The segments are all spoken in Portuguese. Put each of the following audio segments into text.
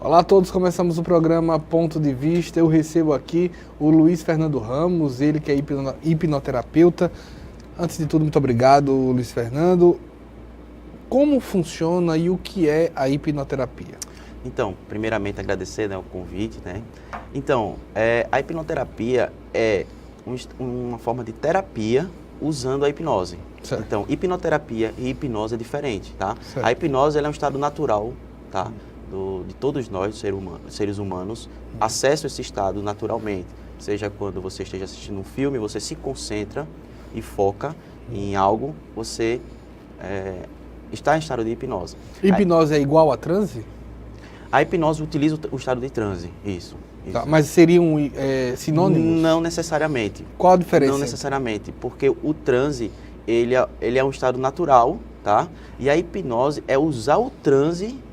Olá a todos, começamos o programa Ponto de Vista. Eu recebo aqui o Luiz Fernando Ramos, ele que é hipnoterapeuta. Antes de tudo, muito obrigado, Luiz Fernando. Como funciona e o que é a hipnoterapia? Então, primeiramente agradecer, o convite, Então, a hipnoterapia é uma forma de terapia usando a hipnose. Certo. Então, hipnoterapia e hipnose é diferente, tá? Certo. A hipnose ela é um estado natural, tá? De todos nós, seres humanos, acesso a esse estado naturalmente. Seja quando você esteja assistindo um filme, você se concentra e foca em algo, você está em estado de hipnose. Hipnose é igual a transe? A hipnose utiliza o estado de transe, isso. Tá, mas seriam sinônimos? Não necessariamente. Qual a diferença? Não necessariamente, porque o transe, ele é um estado natural, tá? E a hipnose é usar o transe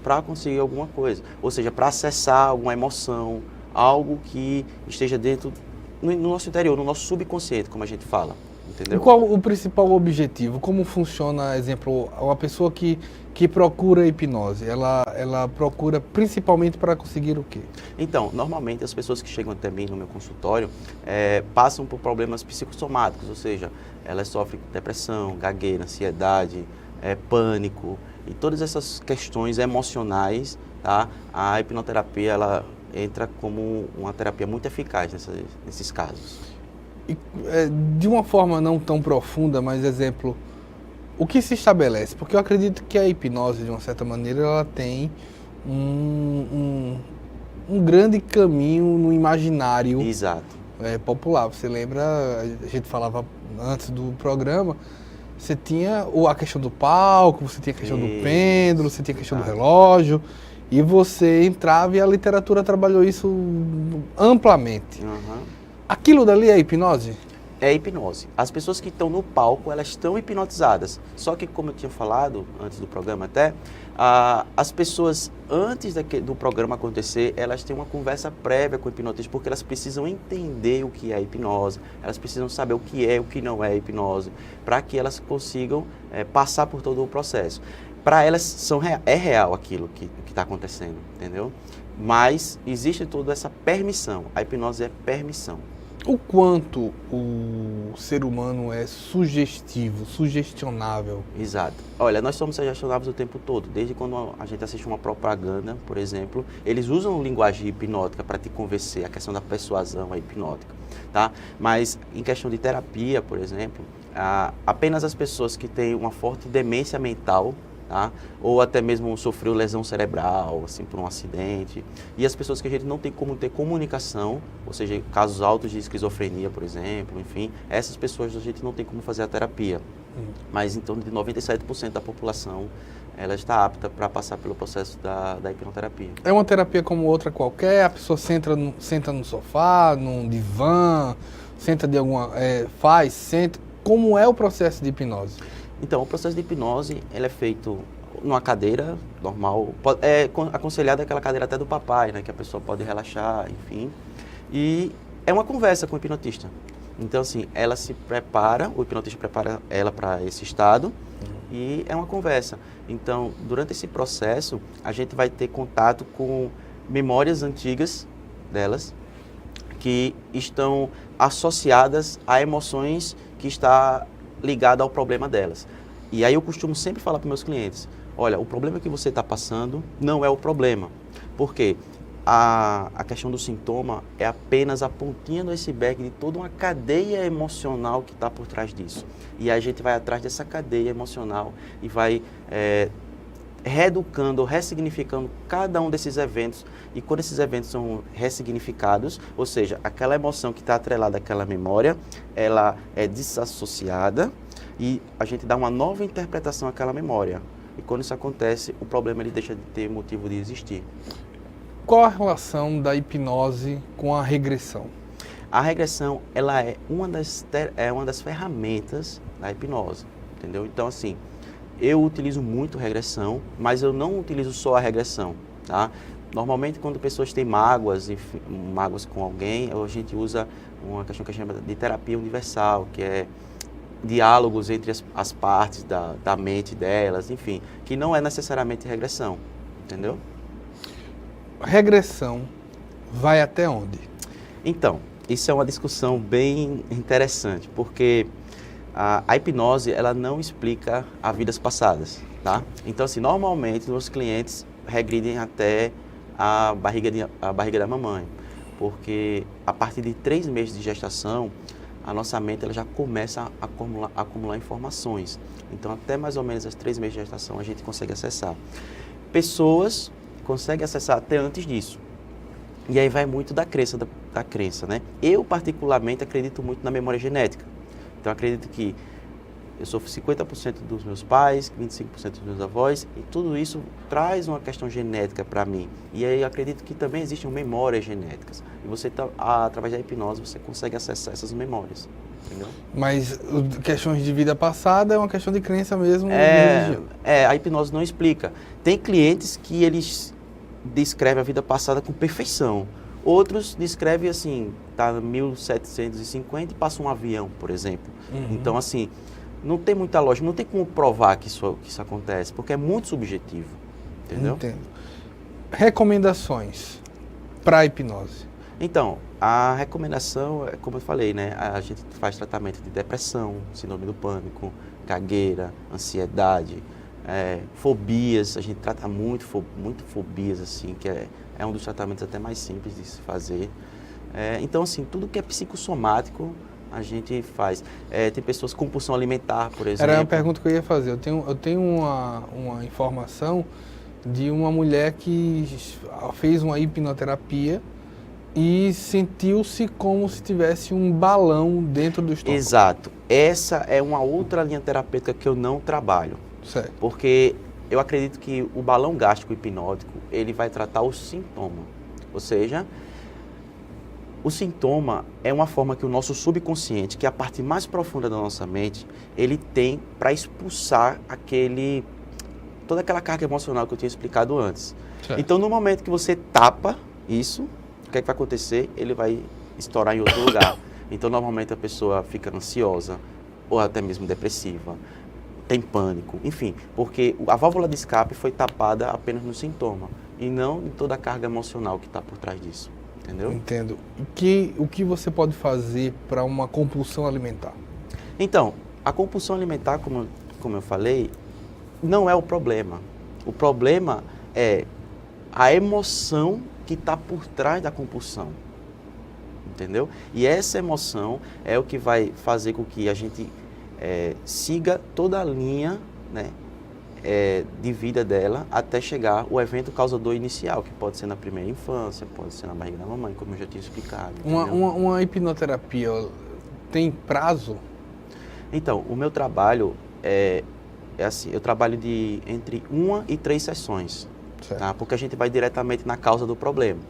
para conseguir alguma coisa. Ou seja, para acessar alguma emoção, algo que esteja dentro, no nosso interior, no nosso subconsciente, como a gente fala. Entendeu? E qual o principal objetivo? Como funciona, exemplo, uma pessoa que procura hipnose? Ela procura principalmente para conseguir o quê? Então, normalmente as pessoas que chegam até mim no meu consultório passam por problemas psicossomáticos, ou seja, elas sofrem depressão, gagueira, ansiedade, pânico e todas essas questões emocionais, tá? A hipnoterapia ela entra como uma terapia muito eficaz nesses casos. E, de uma forma não tão profunda, mas exemplo, o que se estabelece? Porque eu acredito que a hipnose, de uma certa maneira, ela tem um grande caminho no imaginário. Exato. Popular. Você lembra, a gente falava antes do programa, você tinha a questão do palco, você tinha a questão do pêndulo, você tinha a questão do relógio, e você entrava e a literatura trabalhou isso amplamente. Uhum. Aquilo dali é hipnose? É hipnose. As pessoas que estão no palco, elas estão hipnotizadas. Só que, como eu tinha falado antes do programa até, as pessoas, antes do programa acontecer, elas têm uma conversa prévia com o hipnotista, porque elas precisam entender o que é hipnose, elas precisam saber o que é e o que não é hipnose, para que elas consigam passar por todo o processo. Para elas, é real aquilo que está acontecendo, entendeu? Mas existe toda essa permissão. A hipnose é permissão. O quanto o ser humano é sugestivo, sugestionável? Exato. Olha, nós somos sugestionáveis o tempo todo. Desde quando a gente assiste uma propaganda, por exemplo, eles usam linguagem hipnótica para te convencer, a questão da persuasão é hipnótica, tá? Mas em questão de terapia, por exemplo, apenas as pessoas que têm uma forte demência mental, tá? Ou até mesmo sofreu lesão cerebral, assim, por um acidente. E as pessoas que a gente não tem como ter comunicação, ou seja, casos altos de esquizofrenia, por exemplo, enfim, essas pessoas a gente não tem como fazer a terapia. Mas em torno de 97% da população, ela está apta para passar pelo processo da hipnoterapia. É uma terapia como outra qualquer? A pessoa senta no sofá, num divã, senta de alguma... senta... Como é o processo de hipnose? Então, o processo de hipnose, ele é feito numa cadeira normal, é aconselhado aquela cadeira até do papai, que a pessoa pode relaxar, enfim. E é uma conversa com o hipnotista. Então, assim, ela se prepara, o hipnotista prepara ela para esse estado e é uma conversa. Então, durante esse processo, a gente vai ter contato com memórias antigas delas que estão associadas a emoções que está ligada ao problema delas. E aí eu costumo sempre falar para meus clientes, olha, o problema que você está passando não é o problema. Por quê? A questão do sintoma é apenas a pontinha do iceberg de toda uma cadeia emocional que está por trás disso. E a gente vai atrás dessa cadeia emocional e vai reeducando, ressignificando cada um desses eventos. E quando esses eventos são ressignificados, ou seja, aquela emoção que está atrelada àquela memória, ela é desassociada e a gente dá uma nova interpretação àquela memória. E quando isso acontece, o problema ele deixa de ter motivo de existir. Qual a relação da hipnose com a regressão? A regressão, ela é uma das ferramentas da hipnose, entendeu? Então, assim, eu utilizo muito regressão, mas eu não utilizo só a regressão, tá? Normalmente, quando pessoas têm mágoas, enfim, mágoas com alguém, a gente usa uma questão que a gente chama de terapia universal, que é diálogos entre as partes da mente delas, enfim, que não é necessariamente regressão, entendeu? regressão vai até onde? Então, isso é uma discussão bem interessante, porque a hipnose, ela não explica as vidas passadas, tá? Então, assim, normalmente, os clientes regridem até a barriga da mamãe, porque a partir de 3 meses de gestação, a nossa mente ela já começa a acumular informações. Então, até mais ou menos os 3 meses de gestação, a gente consegue acessar. Pessoas conseguem acessar até antes disso. E aí vai muito da crença, né? Eu, particularmente, acredito muito na memória genética. Então, acredito que eu sofro 50% dos meus pais, 25% dos meus avós, e tudo isso traz uma questão genética para mim. E aí eu acredito que também existem memórias genéticas. E você, através da hipnose, você consegue acessar essas memórias. Entendeu? Mas questões de vida passada é uma questão de crença mesmo. De religião. A hipnose não explica. Tem clientes que eles descrevem a vida passada com perfeição. Outros descrevem assim, tá 1750 e passa um avião, por exemplo. Uhum. Então, assim, não tem muita lógica, não tem como provar que isso acontece, porque é muito subjetivo, entendeu? Entendo. Recomendações para a hipnose. Então, a recomendação, é como eu falei, né? A gente faz tratamento de depressão, síndrome do pânico, gagueira, ansiedade, fobias. A gente trata muito fobias, assim, que é um dos tratamentos até mais simples de se fazer. Então, assim, tudo que é psicossomático, a gente faz. Tem pessoas com compulsão alimentar, por exemplo. Era uma pergunta que eu ia fazer. Eu tenho uma informação de uma mulher que fez uma hipnoterapia e sentiu-se como se tivesse um balão dentro do estômago. Exato. Essa é uma outra linha terapêutica que eu não trabalho. Certo. Porque eu acredito que o balão gástrico hipnótico, ele vai tratar o sintoma. Ou seja, o sintoma é uma forma que o nosso subconsciente, que é a parte mais profunda da nossa mente, ele tem para expulsar toda aquela carga emocional que eu tinha explicado antes. Certo. Então, no momento que você tapa isso, o que é que vai acontecer? Ele vai estourar em outro lugar. Então, normalmente a pessoa fica ansiosa ou até mesmo depressiva, tem pânico, enfim, porque a válvula de escape foi tapada apenas no sintoma e não em toda a carga emocional que está por trás disso. Entendeu? Entendo. O que você pode fazer para uma compulsão alimentar? Então, a compulsão alimentar, como eu falei, não é o problema. O problema é a emoção que está por trás da compulsão. Entendeu? E essa emoção é o que vai fazer com que a gente siga toda a linha, né, de vida dela até chegar o evento causador inicial, que pode ser na primeira infância, pode ser na barriga da mamãe, como eu já tinha explicado. Uma hipnoterapia tem prazo? Então, o meu trabalho é assim, eu trabalho entre 1 e 3 sessões, tá? Porque a gente vai diretamente na causa do problema.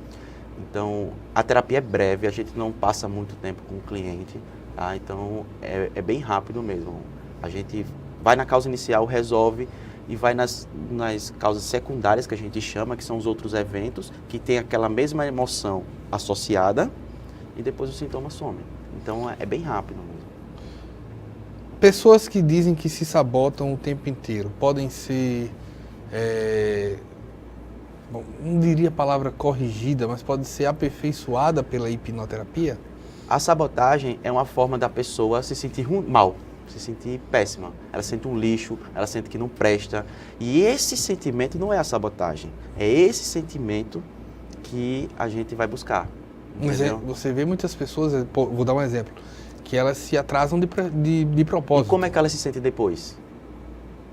Então, a terapia é breve, a gente não passa muito tempo com o cliente, tá? Então, é bem rápido mesmo. A gente vai na causa inicial, resolve e vai nas causas secundárias, que a gente chama, que são os outros eventos, que tem aquela mesma emoção associada e depois o sintoma some. Então, é bem rápido mesmo. Pessoas que dizem que se sabotam o tempo inteiro podem ser, não diria a palavra corrigida, mas pode ser aperfeiçoada pela hipnoterapia? A sabotagem é uma forma da pessoa se sentir mal, se sentir péssima. Ela sente um lixo, ela sente que não presta. E esse sentimento não é a sabotagem. É esse sentimento que a gente vai buscar. Mas você vê muitas pessoas, vou dar um exemplo, que elas se atrasam de propósito. E como é que elas se sentem depois?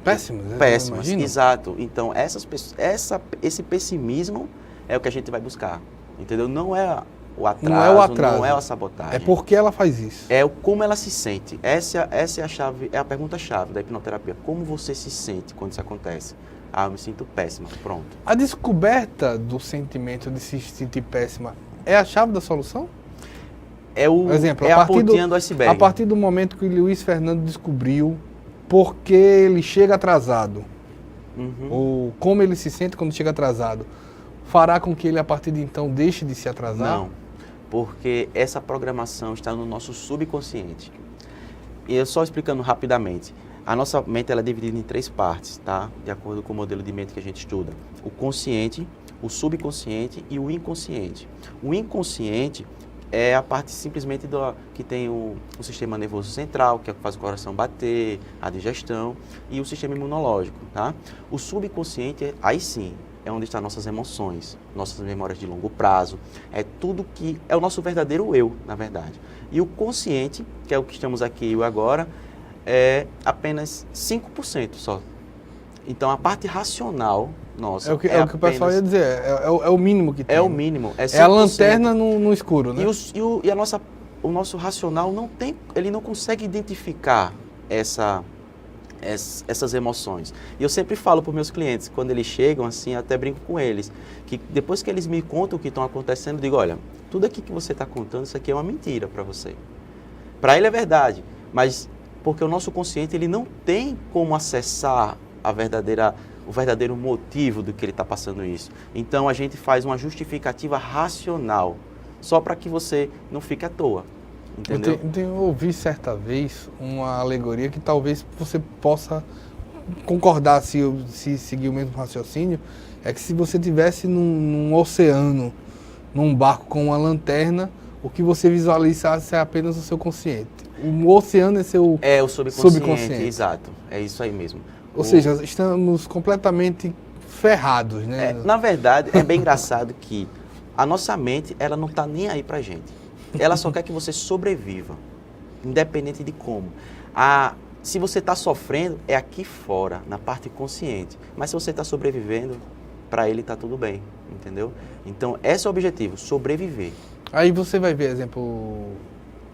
Péssimas. Péssimas, exato. Então, esse pessimismo é o que a gente vai buscar. Entendeu? Não é o atraso, não é a sabotagem. É porque ela faz isso. É como ela se sente. Essa é a chave, é a pergunta-chave da hipnoterapia. Como você se sente quando isso acontece? Eu me sinto péssima. Pronto. A descoberta do sentimento de se sentir péssima é a chave da solução? Exemplo, a pontinha do iceberg. A partir do momento que o Luiz Fernando descobriu por que ele chega atrasado, ou como ele se sente quando chega atrasado, fará com que ele, a partir de então, deixe de se atrasar? Não, porque essa programação está no nosso subconsciente. E eu só explicando rapidamente, a nossa mente ela é dividida em 3 partes, tá? De acordo com o modelo de mente que a gente estuda. O consciente, o subconsciente e o inconsciente. O inconsciente é a parte simplesmente que tem o sistema nervoso central, que é o que faz o coração bater, a digestão, e o sistema imunológico, tá? O subconsciente, aí sim, é onde estão nossas emoções, nossas memórias de longo prazo, é tudo que é o nosso verdadeiro eu, na verdade. E o consciente, que é o que estamos aqui e agora, é apenas 5% só. Então, a parte racional nossa é o que o pessoal ia dizer, é o mínimo que tem. É o mínimo, é 5%. É a lanterna no escuro, né? O nosso racional ele não consegue identificar essas emoções. E eu sempre falo para os meus clientes, quando eles chegam, assim, até brinco com eles, que depois que eles me contam o que estão acontecendo, eu digo, olha, tudo aqui que você está contando, isso aqui é uma mentira para você. Para ele é verdade, mas porque o nosso consciente ele não tem como acessar o verdadeiro motivo do que ele está passando isso. Então, a gente faz uma justificativa racional, só para que você não fique à toa. Entendeu? Eu ouvi certa vez uma alegoria que talvez você possa concordar se seguir o mesmo raciocínio, é que se você estivesse num oceano, num barco com uma lanterna, o que você visualizasse é apenas o seu consciente. O oceano é seu o subconsciente. Exato, é isso aí mesmo. Ou seja, estamos completamente ferrados, né? Na verdade, é bem engraçado que a nossa mente, ela não está nem aí pra gente. Ela só quer que você sobreviva, independente de como. Se você está sofrendo, é aqui fora, na parte consciente. Mas se você está sobrevivendo, para ele está tudo bem, entendeu? Então, esse é o objetivo, sobreviver. Aí você vai ver, exemplo,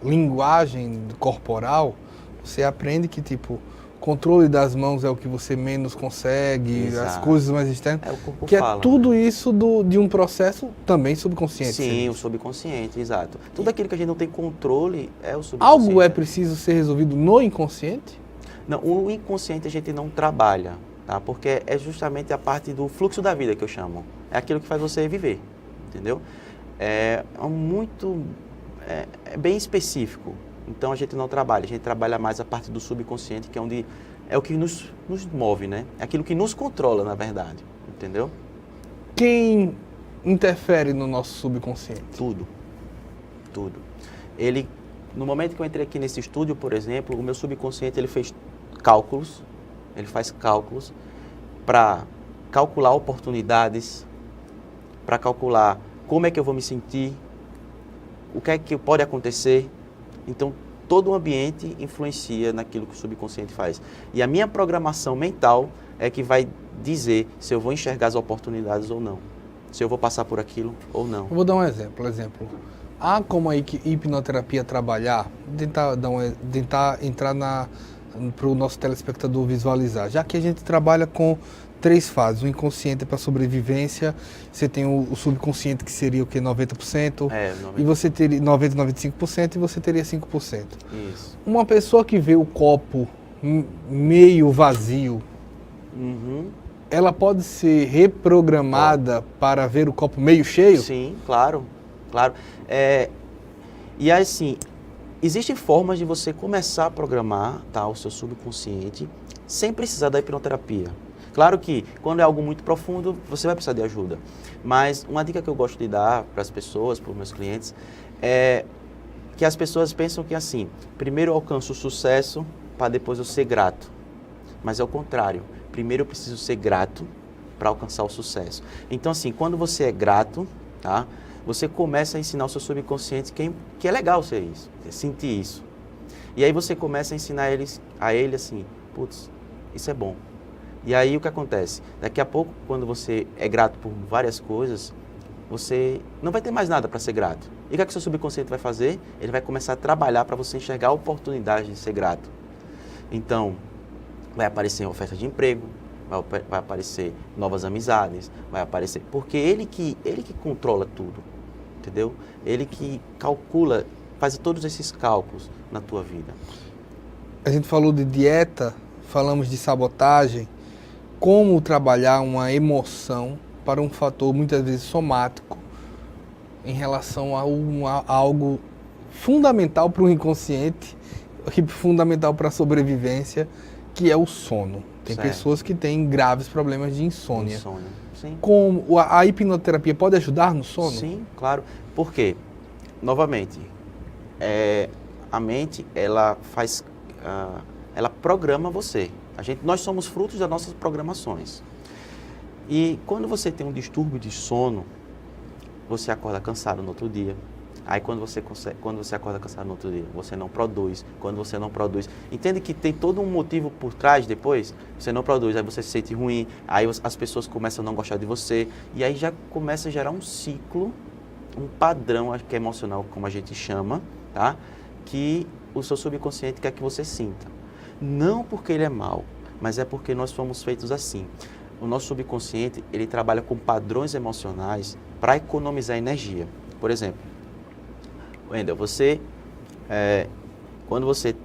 linguagem corporal, você aprende que, tipo, controle das mãos é o que você menos consegue, Exato. As coisas mais externas, o corpo que fala, é tudo né? isso de um processo também subconsciente. Sim, o subconsciente, exato. Tudo aquilo que a gente não tem controle é o subconsciente. Algo é preciso ser resolvido no inconsciente? Não, o inconsciente a gente não trabalha, tá? Porque é justamente a parte do fluxo da vida que eu chamo. É aquilo que faz você viver, entendeu? É bem específico. Então a gente não trabalha, a gente trabalha mais a parte do subconsciente, que é onde é o que nos move, né? É aquilo que nos controla, na verdade, entendeu? Quem interfere no nosso subconsciente? Tudo. No momento que eu entrei aqui nesse estúdio, por exemplo, o meu subconsciente ele faz cálculos para calcular oportunidades, para calcular como é que eu vou me sentir, o que é que pode acontecer. Então, todo o ambiente influencia naquilo que o subconsciente faz. E a minha programação mental é que vai dizer se eu vou enxergar as oportunidades ou não. Se eu vou passar por aquilo ou não. Eu vou dar um exemplo. Há como a hipnoterapia trabalhar, tentar entrar para o nosso telespectador visualizar. Já que a gente trabalha com 3 fases. O inconsciente é para sobrevivência, você tem o subconsciente que seria o que? 90%, 90%. E você teria 95% e você teria 5%. Isso. Uma pessoa que vê o copo meio vazio, ela pode ser reprogramada para ver o copo meio cheio? Sim, claro. E assim, existem formas de você começar a programar, tá, o seu subconsciente sem precisar da hipnoterapia. Claro que, quando é algo muito profundo, você vai precisar de ajuda. Mas uma dica que eu gosto de dar para as pessoas, para os meus clientes, é que as pessoas pensam que assim, primeiro eu alcanço o sucesso para depois eu ser grato. Mas é o contrário. Primeiro eu preciso ser grato para alcançar o sucesso. Então assim, quando você é grato, tá, você começa a ensinar o seu subconsciente que é legal ser isso, sentir isso. E aí você começa a ensinar a ele assim, putz, isso é bom. E aí o que acontece? Daqui a pouco, quando você é grato por várias coisas, você não vai ter mais nada para ser grato. E o que é que o seu subconsciente vai fazer? Ele vai começar a trabalhar para você enxergar a oportunidade de ser grato. Então, vai aparecer oferta de emprego, vai aparecer novas amizades, vai aparecer... Porque ele que controla tudo, entendeu? Ele que calcula, faz todos esses cálculos na tua vida. A gente falou de dieta, falamos de sabotagem. Como trabalhar uma emoção para um fator muitas vezes somático em relação a algo fundamental para o inconsciente e fundamental para a sobrevivência, que é o sono. Tem Certo. pessoas que têm graves problemas de insônia. sim. Como a hipnoterapia pode ajudar no sono? Sim, claro. Por quê? Novamente, a mente, ela faz, ela programa você. Nós somos frutos das nossas programações. E quando você tem um distúrbio de sono, você acorda cansado no outro dia. Aí quando você acorda cansado no outro dia, você não produz. Quando você não produz, entende que tem todo um motivo por trás depois? Você não produz, aí você se sente ruim, aí as pessoas começam a não gostar de você, e aí já começa a gerar um ciclo, um padrão, acho que é emocional, como a gente chama, tá? Que o seu subconsciente quer que você sinta. Não porque ele é mau, mas é porque nós fomos feitos assim. O nosso subconsciente, ele trabalha com padrões emocionais para economizar energia. Por exemplo, Wendel, quando você,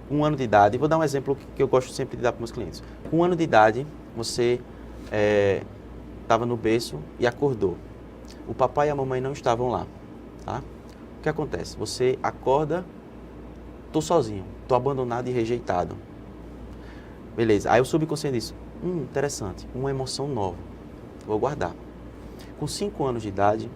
com 1 ano de idade, vou dar um exemplo que eu gosto sempre de dar para meus clientes. Com 1 ano de idade, você estava no berço e acordou. O papai e a mamãe não estavam lá, tá? O que acontece? Você acorda, estou sozinho, estou abandonado e rejeitado. Beleza, aí o subconsciente diz, interessante, uma emoção nova, vou guardar. Com 5 anos de idade,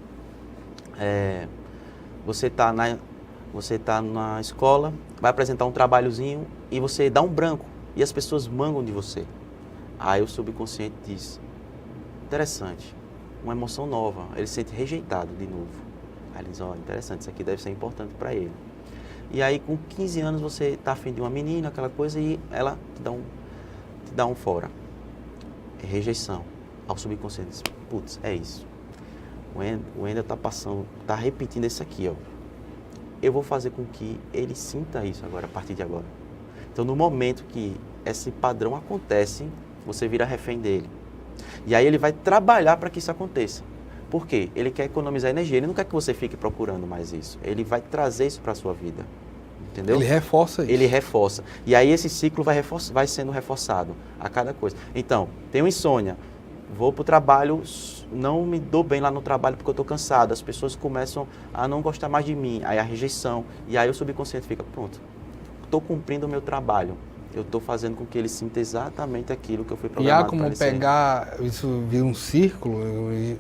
você está na escola, vai apresentar um trabalhozinho e você dá um branco e as pessoas mangam de você. Aí o subconsciente diz, interessante, uma emoção nova, ele se sente rejeitado de novo. Aí ele diz, interessante, isso aqui deve ser importante para ele. E aí com 15 anos você está afim de uma menina, aquela coisa, e ela te dá um fora. É rejeição. Ao subconsciente diz, putz, é isso. O Wendel está repetindo isso aqui, ó. Eu vou fazer com que ele sinta isso agora, a partir de agora. Então, no momento que esse padrão acontece, você vira refém dele. E aí ele vai trabalhar para que isso aconteça. Por quê? Ele quer economizar energia, ele não quer que você fique procurando mais isso. Ele vai trazer isso para a sua vida. Entendeu? Ele reforça isso. Ele reforça. E aí esse ciclo vai sendo reforçado a cada coisa. Então, tenho insônia, vou para o trabalho, não me dou bem lá no trabalho porque eu estou cansado, as pessoas começam a não gostar mais de mim, aí a rejeição, e aí o subconsciente fica, pronto, estou cumprindo o meu trabalho, eu estou fazendo com que ele sinta exatamente aquilo que eu fui programado para ele. E há como pegar, isso vira um círculo,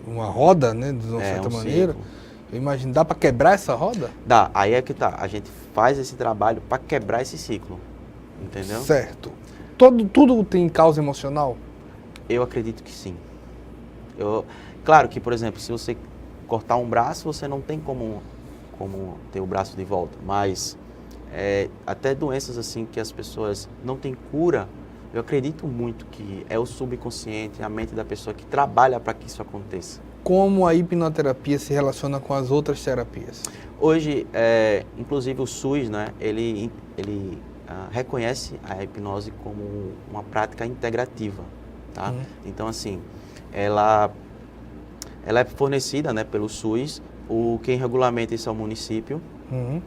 uma roda, né, de uma certa maneira. Círculo. Eu imagino, dá para quebrar essa roda? Dá, aí é que tá, a gente faz esse trabalho para quebrar esse ciclo, entendeu? Certo. Tudo tem causa emocional? Eu acredito que sim. Claro que, por exemplo, se você cortar um braço, você não tem como ter o braço de volta, mas até doenças assim que as pessoas não têm cura, eu acredito muito que é o subconsciente, a mente da pessoa que trabalha para que isso aconteça. Como a hipnoterapia se relaciona com as outras terapias? Hoje, inclusive o SUS, né, ele reconhece a hipnose como uma prática integrativa, tá? Então, assim, ela é fornecida, né, pelo SUS, quem regulamenta isso é o município,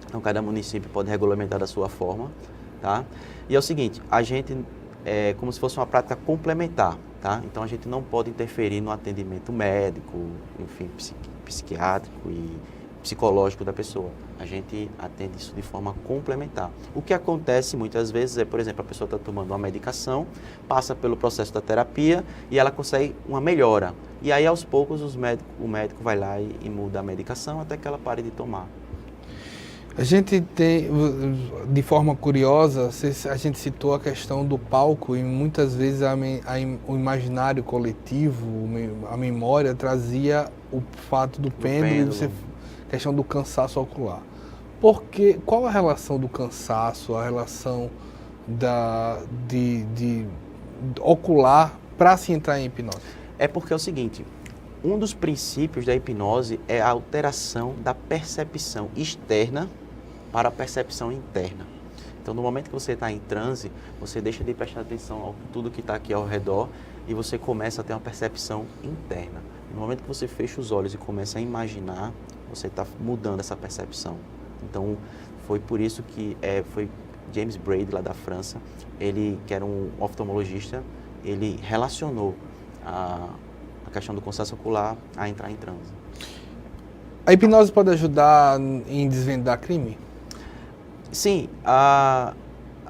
então cada município pode regulamentar da sua forma, tá? E é o seguinte, a gente é como se fosse uma prática complementar, tá? Então a gente não pode interferir no atendimento médico, enfim, psiquiátrico e psicológico da pessoa. A gente atende isso de forma complementar. O que acontece muitas vezes é, por exemplo, a pessoa está tomando uma medicação, passa pelo processo da terapia e ela consegue uma melhora. E aí, aos poucos, o médico vai lá e muda a medicação até que ela pare de tomar. A gente tem, de forma curiosa, a gente citou a questão do palco e muitas vezes o imaginário coletivo, a memória trazia o fato do pêndulo e a questão do cansaço ocular. Qual a relação do cansaço, a relação de ocular para se entrar em hipnose? É porque é o seguinte, um dos princípios da hipnose é a alteração da percepção externa para a percepção interna. Então, no momento que você está em transe, você deixa de prestar atenção a tudo que está aqui ao redor e você começa a ter uma percepção interna. No momento que você fecha os olhos e começa a imaginar, você está mudando essa percepção. Então, foi por isso que foi James Braid, lá da França, ele, que era um oftalmologista, ele relacionou a questão do cansaço ocular a entrar em transe. A hipnose pode ajudar em desvendar crime? Sim, a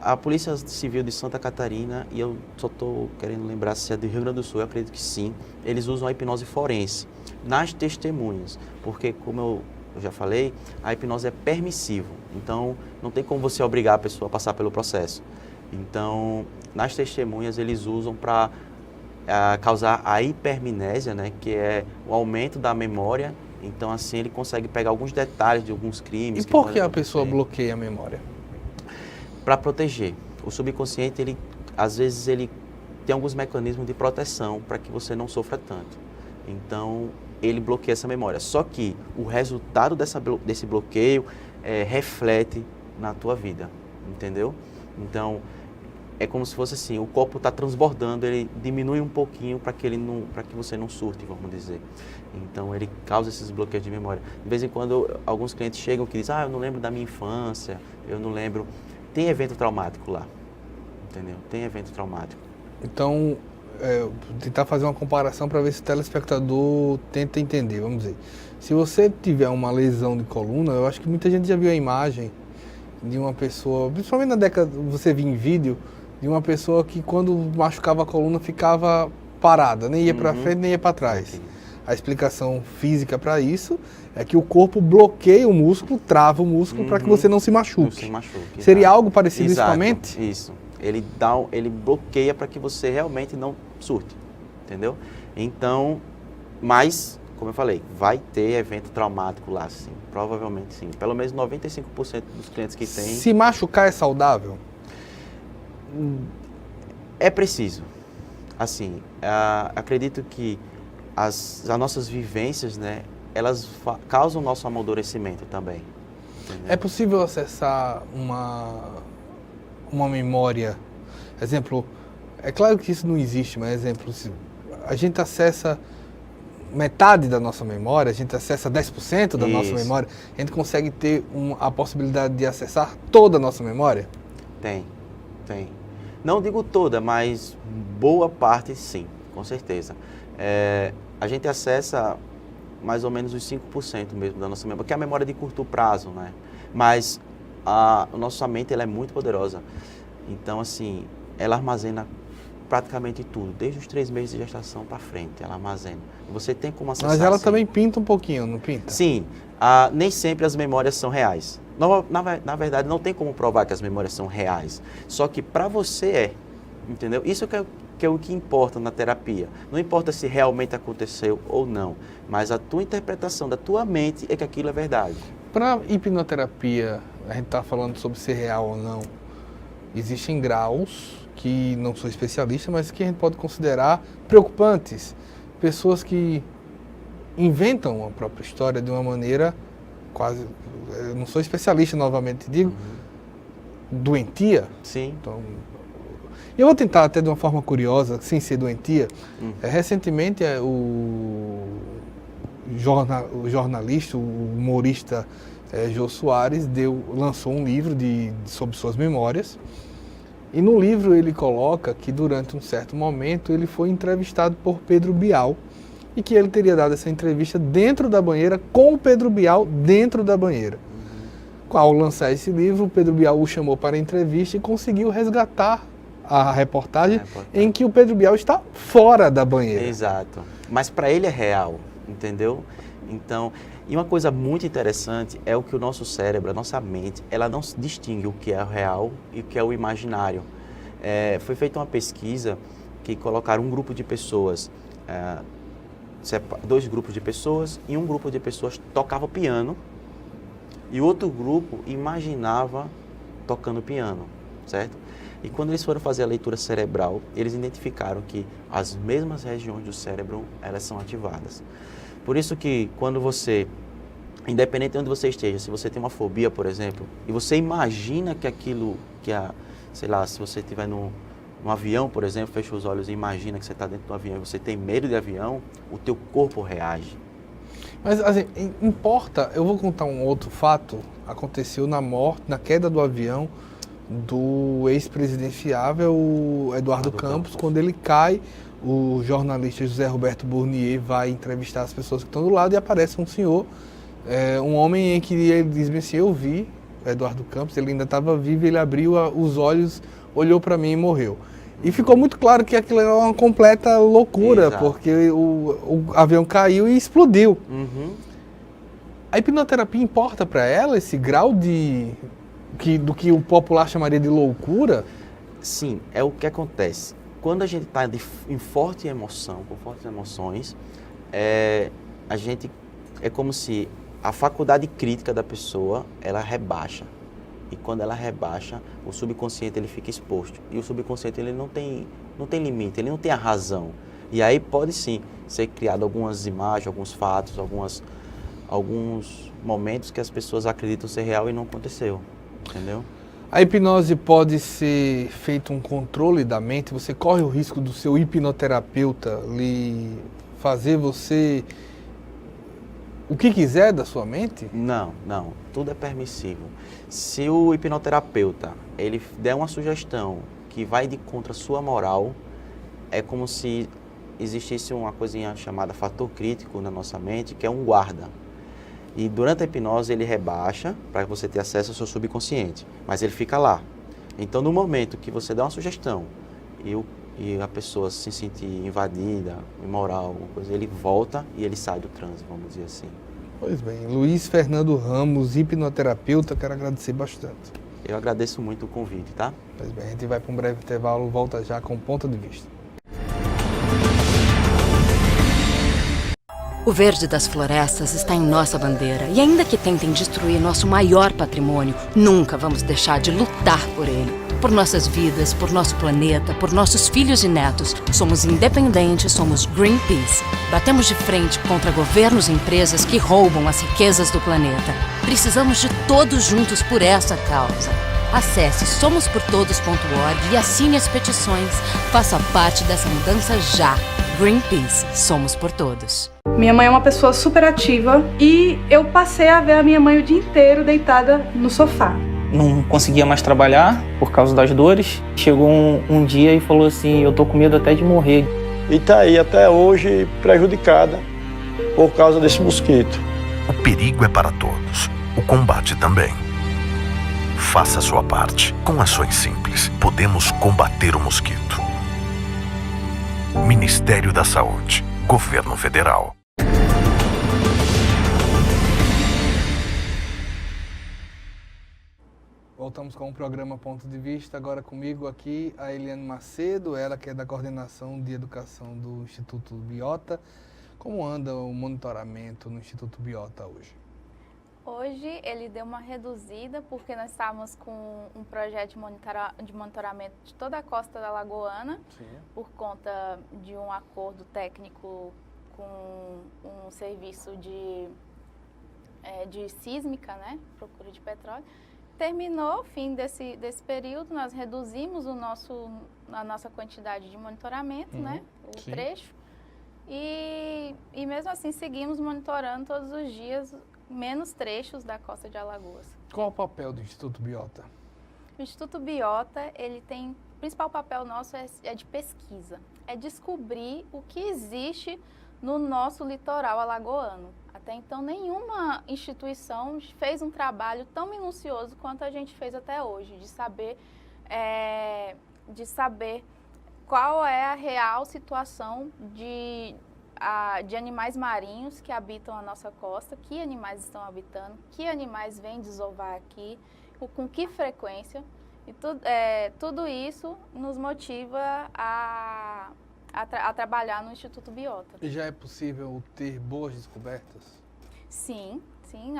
A Polícia Civil de Santa Catarina, e eu só estou querendo lembrar se é do Rio Grande do Sul, eu acredito que sim, eles usam a hipnose forense nas testemunhas, porque, como eu já falei, a hipnose é permissiva, então não tem como você obrigar a pessoa a passar pelo processo. Então, nas testemunhas, eles usam para causar a hipermnésia, né, que é o aumento da memória. Então, assim, ele consegue pegar alguns detalhes de alguns crimes. E por que a pessoa bloqueia a memória? Para proteger. O subconsciente, ele, às vezes, ele tem alguns mecanismos de proteção para que você não sofra tanto. Então, ele bloqueia essa memória. Só que o resultado desse bloqueio reflete na tua vida, entendeu? Então, é como se fosse assim, o copo está transbordando, ele diminui um pouquinho para que você não surte, vamos dizer. Então, ele causa esses bloqueios de memória. De vez em quando, alguns clientes chegam que dizem, eu não lembro da minha infância, eu não lembro... Tem evento traumático lá, entendeu? Tem evento traumático. Então, tentar fazer uma comparação para ver se o telespectador tenta entender, vamos dizer. Se você tiver uma lesão de coluna, eu acho que muita gente já viu a imagem de uma pessoa, principalmente na década, você viu em vídeo, de uma pessoa que quando machucava a coluna ficava parada, nem ia para frente, nem ia para trás. Okay. A explicação física para isso é que o corpo bloqueia o músculo, trava o músculo para que você não se machuque. Não se machuque. Seria algo parecido isso com a Exato, mente? Isso. Ele bloqueia para que você realmente não surte, entendeu? Então, mas, como eu falei, vai ter evento traumático lá, sim. Provavelmente sim. Pelo menos 95% dos clientes que tem... Se machucar é saudável? É preciso. Assim, acredito que as nossas vivências, né, elas causam o nosso amadurecimento também. Entendeu? É possível acessar uma memória? Exemplo, é claro que isso não existe, mas exemplo, se a gente acessa metade da nossa memória, a gente acessa 10% da nossa memória, a gente consegue ter a possibilidade de acessar toda a nossa memória? Tem. Não digo toda, mas boa parte sim, com certeza. A gente acessa mais ou menos os 5% mesmo da nossa memória, que é a memória de curto prazo, né? Mas a nossa mente ela é muito poderosa. Então, assim, ela armazena praticamente tudo, desde os 3 meses de gestação para frente, ela armazena. Você tem como acessar. Mas ela também pinta um pouquinho, não pinta? Sim, nem sempre as memórias são reais. Na verdade, não tem como provar que as memórias são reais. Só que para você entendeu? Isso que é o que importa na terapia. Não importa se realmente aconteceu ou não, mas a tua interpretação da tua mente é que aquilo é verdade. Para hipnoterapia, a gente está falando sobre ser real ou não, existem graus que não sou especialista, mas que a gente pode considerar preocupantes. Pessoas que inventam a própria história de uma maneira quase... Eu não sou especialista, novamente digo, doentia. Sim. Então, eu vou tentar até de uma forma curiosa, sem ser doentia. Recentemente, o jornalista, o humorista Jô Soares lançou um livro sobre suas memórias. E no livro ele coloca que durante um certo momento ele foi entrevistado por Pedro Bial e que ele teria dado essa entrevista dentro da banheira com o Pedro Bial dentro da banheira. Ao lançar esse livro, o Pedro Bial o chamou para a entrevista e conseguiu resgatar a reportagem em que o Pedro Bial está fora da banheira. Exato. Mas para ele é real, entendeu? Então, e uma coisa muito interessante é o que o nosso cérebro, a nossa mente, ela não distingue o que é real e o que é o imaginário. Foi feita uma pesquisa que colocaram um grupo de pessoas, 2 grupos de pessoas, e um grupo de pessoas tocava piano e outro grupo imaginava tocando piano, certo? E quando eles foram fazer a leitura cerebral, eles identificaram que as mesmas regiões do cérebro, elas são ativadas. Por isso que quando você, independente de onde você esteja, se você tem uma fobia, por exemplo, e você imagina que aquilo, sei lá, se você estiver num avião, por exemplo, fecha os olhos e imagina que você está dentro do avião e você tem medo de avião, o teu corpo reage. Mas, assim, importa, eu vou contar um outro fato, aconteceu na queda do avião do ex-presidenciável Eduardo Campos, quando ele cai, o jornalista José Roberto Burnier vai entrevistar as pessoas que estão do lado e aparece um senhor, um homem em que ele diz assim, eu vi Eduardo Campos, ele ainda estava vivo, ele abriu os olhos, olhou para mim e morreu. E ficou muito claro que aquilo era uma completa loucura, Exato. porque o avião caiu e explodiu. Uhum. A hipnoterapia importa para ela esse grau do que o popular chamaria de loucura? Sim, é o que acontece. Quando a gente está em forte emoção, com fortes emoções, a gente é como se a faculdade crítica da pessoa, ela rebaixa. E quando ela rebaixa, o subconsciente ele fica exposto. E o subconsciente ele não tem limite, ele não tem a razão. E aí pode sim ser criado algumas imagens, alguns fatos, alguns momentos que as pessoas acreditam ser real e não aconteceu. Entendeu? A hipnose pode ser feito um controle da mente? Você corre o risco do seu hipnoterapeuta lhe fazer você o que quiser da sua mente? Não. Tudo é permissível. Se o hipnoterapeuta ele der uma sugestão que vai de contra a sua moral, é como se existisse uma coisinha chamada fator crítico na nossa mente, que é um guarda. E durante a hipnose ele rebaixa para você ter acesso ao seu subconsciente, mas ele fica lá. Então no momento que você dá uma sugestão e a pessoa se sentir invadida, imoral, alguma coisa, ele volta e ele sai do transe, vamos dizer assim. Pois bem, Luiz Fernando Ramos, hipnoterapeuta, quero agradecer bastante. Eu agradeço muito o convite, tá? Pois bem, a gente vai para um breve intervalo, volta já com Ponto de Vista. O verde das florestas está em nossa bandeira e ainda que tentem destruir nosso maior patrimônio, nunca vamos deixar de lutar por ele. Por nossas vidas, por nosso planeta, por nossos filhos e netos. Somos independentes, somos Greenpeace. Batemos de frente contra governos e empresas que roubam as riquezas do planeta. Precisamos de todos juntos por essa causa. Acesse somosportodos.org e assine as petições. Faça parte dessa mudança já. Greenpeace, somos por todos. Minha mãe é uma pessoa super ativa e eu passei a ver a minha mãe o dia inteiro deitada no sofá. Não conseguia mais trabalhar por causa das dores. Chegou um dia e falou assim, eu tô com medo até de morrer. E tá aí até hoje prejudicada por causa desse mosquito. O perigo é para todos, o combate também. Faça a sua parte. Com ações simples, podemos combater o mosquito. Ministério da Saúde, Governo Federal. Voltamos com o programa Ponto de Vista, agora comigo aqui a Eliane Macedo, ela que é da Coordenação de Educação do Instituto Biota. Como anda o monitoramento no Instituto Biota hoje? Hoje ele deu uma reduzida porque nós estávamos com um projeto de monitoramento de toda a costa da Lagoana, sim, por conta de um acordo técnico com um serviço de sísmica, né, procura de petróleo. Terminou o fim desse período, nós reduzimos a nossa quantidade de monitoramento, né, o sim, trecho, e mesmo assim seguimos monitorando todos os dias menos trechos da costa de Alagoas. Qual o papel do Instituto Biota? O Instituto Biota, o principal papel nosso é de pesquisa, é descobrir o que existe no nosso litoral alagoano. Até então, nenhuma instituição fez um trabalho tão minucioso quanto a gente fez até hoje, de saber qual é a real situação de animais marinhos que habitam a nossa costa, que animais estão habitando, que animais vêm desovar aqui, com que frequência. E tudo isso nos motiva a trabalhar no Instituto Biota. E já é possível ter boas descobertas? Sim.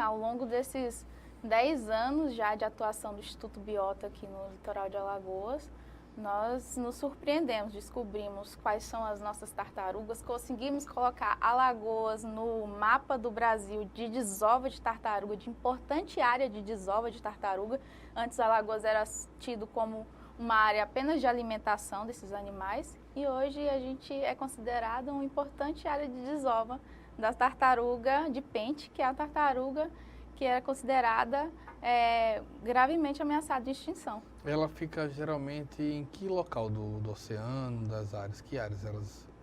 Ao longo desses 10 anos já de atuação do Instituto Biota aqui no litoral de Alagoas, nós nos surpreendemos, descobrimos quais são as nossas tartarugas, conseguimos colocar Alagoas no mapa do Brasil de desova de tartaruga, de importante área de desova de tartaruga. Antes Alagoas era tido como uma área apenas de alimentação desses animais e hoje a gente é considerado uma importante área de desova da tartaruga de pente, que é a tartaruga que era considerada gravemente ameaçada de extinção. Ela fica geralmente em que local do oceano, das áreas? Que áreas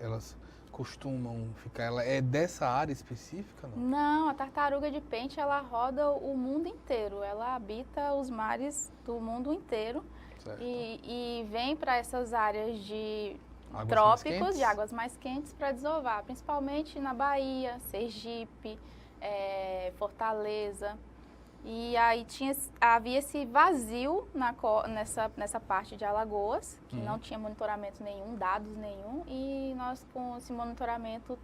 elas costumam ficar? Ela é dessa área específica, não? Não, a tartaruga de pente, ela roda o mundo inteiro. Ela habita os mares do mundo inteiro e vem para essas áreas de trópicos, de águas mais quentes, para desovar, principalmente na Bahia, Sergipe, Fortaleza. E aí havia esse vazio nessa parte de Alagoas, que não tinha monitoramento nenhum, dados nenhum, e nós com esse monitoramento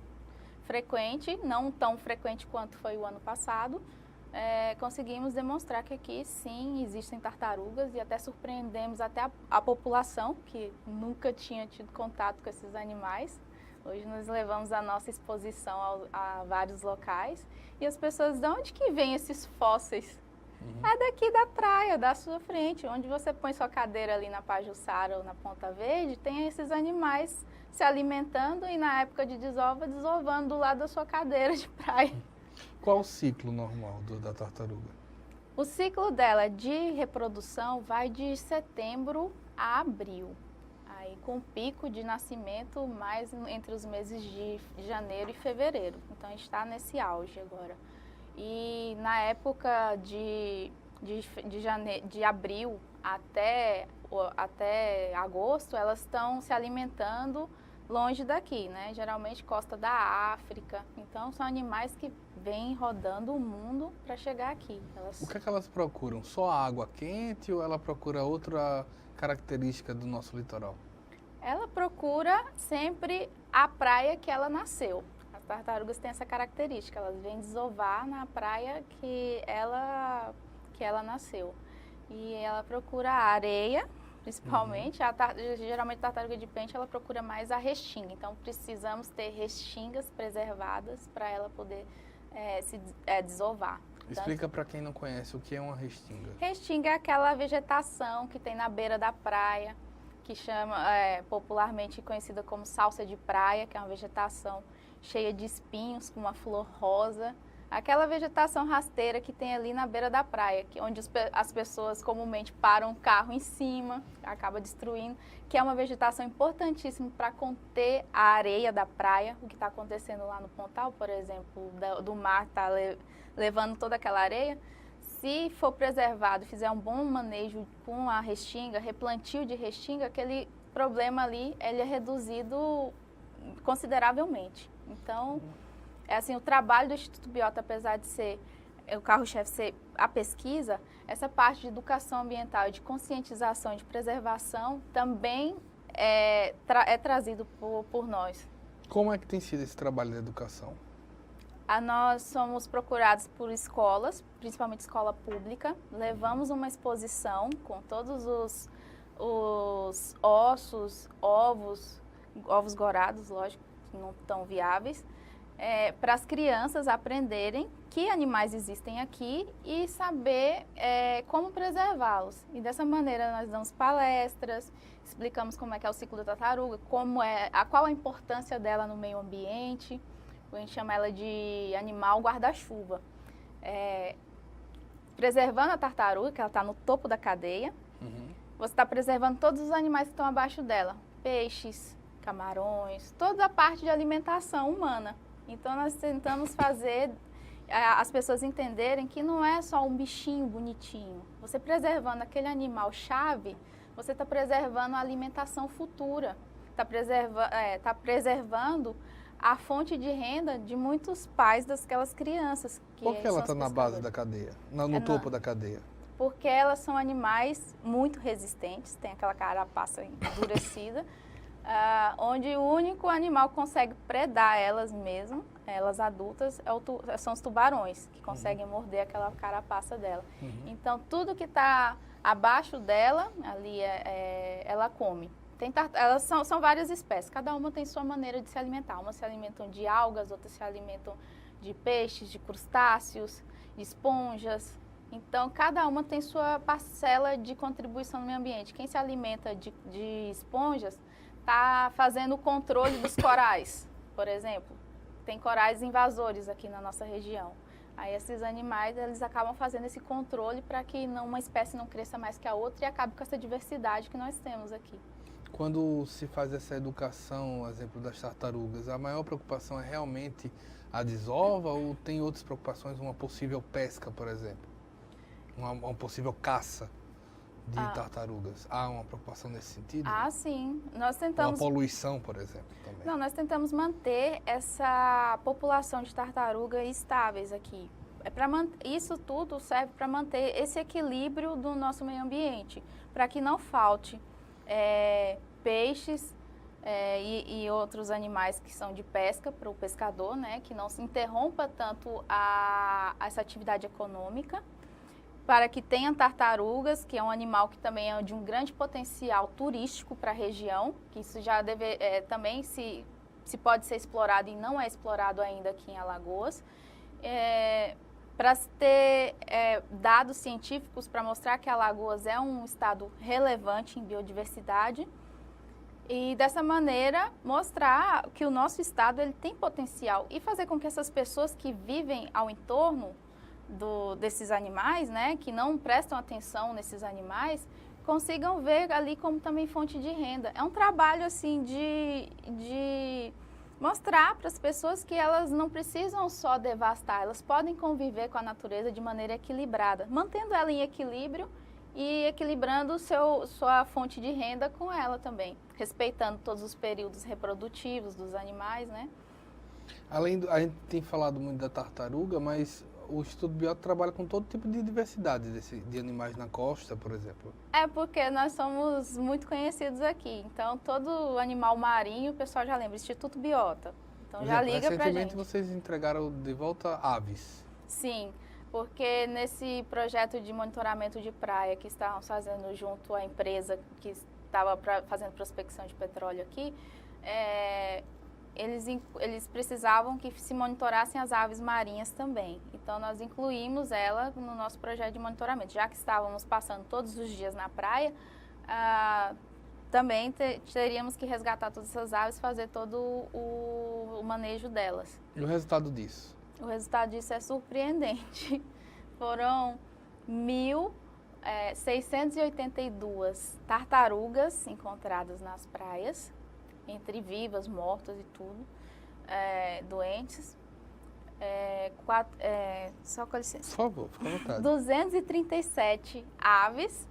frequente, não tão frequente quanto foi o ano passado, conseguimos demonstrar que aqui sim existem tartarugas e até surpreendemos até a população, que nunca tinha tido contato com esses animais. Hoje nós levamos a nossa exposição a vários locais e as pessoas, de onde que vêm esses fósseis? É daqui da praia, da sua frente, onde você põe sua cadeira ali na Pajuçara ou na Ponta Verde, tem esses animais se alimentando e na época de desova, desovando do lado da sua cadeira de praia. Qual o ciclo normal da tartaruga? O ciclo dela de reprodução vai de setembro a abril. Aí, com pico de nascimento mais entre os meses de janeiro e fevereiro. Então, a gente está nesse auge agora. E na época de abril até agosto, elas estão se alimentando longe daqui, né? Geralmente costa da África. Então, são animais que vêm rodando o mundo para chegar aqui. O que é que elas procuram? Só a água quente ou ela procura outra característica do nosso litoral? Ela procura sempre a praia que ela nasceu. As tartarugas têm essa característica, elas vêm desovar na praia que ela nasceu. E ela procura a areia, principalmente. Geralmente a tartaruga de pente ela procura mais a restinga. Então precisamos ter restingas preservadas para ela poder se desovar. Explica para quem não conhece o que é uma restinga. Restinga é aquela vegetação que tem na beira da praia, que chama popularmente conhecida como salsa de praia, que é uma vegetação cheia de espinhos, com uma flor rosa. Aquela vegetação rasteira que tem ali na beira da praia, onde as pessoas comumente param o carro em cima, acaba destruindo, que é uma vegetação importantíssima para conter a areia da praia. O que está acontecendo lá no Pontal, por exemplo, do mar está levando toda aquela areia. Se for preservado, fizer um bom manejo com a restinga, replantio de restinga, aquele problema ali ele é reduzido consideravelmente. Então, o trabalho do Instituto Biota, apesar de ser o carro-chefe ser a pesquisa, essa parte de educação ambiental, de conscientização, de preservação, também é trazido por nós. Como é que tem sido esse trabalho de educação? Nós somos procurados por escolas, principalmente escola pública. Levamos uma exposição com todos os ossos, ovos gorados, lógico, que não estão viáveis, para as crianças aprenderem que animais existem aqui e saber como preservá-los. E dessa maneira nós damos palestras, explicamos como é que é o ciclo da tartaruga, qual a importância dela no meio ambiente. A gente chama ela de animal guarda-chuva. Preservando a tartaruga, que ela está no topo da cadeia, você está preservando todos os animais que estão abaixo dela. Peixes, camarões, toda a parte de alimentação humana. Então nós tentamos fazer as pessoas entenderem que não é só um bichinho bonitinho. Você preservando aquele animal-chave, você está preservando a alimentação futura. Está preservando a fonte de renda de muitos pais daquelas crianças. Por que ela está na base da cadeia, no topo da cadeia? Porque elas são animais muito resistentes, tem aquela carapaça endurecida, onde o único animal que consegue predar elas mesmas, elas adultas, são os tubarões, que conseguem morder aquela carapaça dela. Então, tudo que está abaixo dela, ali, ela come. Elas são várias espécies, cada uma tem sua maneira de se alimentar. Umas se alimentam de algas, outras se alimentam de peixes, de crustáceos, de esponjas. Então, cada uma tem sua parcela de contribuição no meio ambiente. Quem se alimenta de esponjas está fazendo o controle dos corais, por exemplo. Tem corais invasores aqui na nossa região. Aí esses animais, eles acabam fazendo esse controle para que uma espécie não cresça mais que a outra e acabe com essa diversidade que nós temos aqui. Quando se faz essa educação, exemplo das tartarugas, a maior preocupação é realmente a desova ou tem outras preocupações, uma possível pesca, por exemplo? Uma possível caça de tartarugas? Há uma preocupação nesse sentido? Sim. Nós tentamos... Uma poluição, por exemplo, também. Não, nós tentamos manter essa população de tartaruga estáveis aqui. Isso tudo serve para manter esse equilíbrio do nosso meio ambiente, para que não falte peixes e outros animais que são de pesca para o pescador, né, que não se interrompa tanto essa atividade econômica, para que tenha tartarugas, que é um animal que também é de um grande potencial turístico para a região, que isso já também se pode ser explorado e não é explorado ainda aqui em Alagoas, para ter dados científicos para mostrar que Alagoas é um estado relevante em biodiversidade e dessa maneira mostrar que o nosso estado ele tem potencial e fazer com que essas pessoas que vivem ao entorno desses animais, né, que não prestam atenção nesses animais, consigam ver ali como também fonte de renda. É um trabalho assim de mostrar para as pessoas que elas não precisam só devastar, elas podem conviver com a natureza de maneira equilibrada, mantendo ela em equilíbrio e equilibrando sua fonte de renda com ela também, respeitando todos os períodos reprodutivos dos animais, né? A gente tem falado muito da tartaruga, mas o Instituto Biota trabalha com todo tipo de diversidade de animais na costa, por exemplo. É porque nós somos muito conhecidos aqui. Então, todo animal marinho, o pessoal já lembra, Instituto Biota. Então, já liga pra gente. Recentemente, vocês entregaram de volta aves. Sim, porque nesse projeto de monitoramento de praia que estavam fazendo junto à empresa que estava fazendo prospecção de petróleo aqui, eles precisavam que se monitorassem as aves marinhas também. Então, nós incluímos ela no nosso projeto de monitoramento. Já que estávamos passando todos os dias na praia, também teríamos que resgatar todas essas aves e fazer todo o manejo delas. E o resultado disso? O resultado disso é surpreendente. Foram 1.682 tartarugas encontradas nas praias, entre vivas, mortas e tudo, doentes. Só com licença. Por favor, fica à vontade. 237 aves,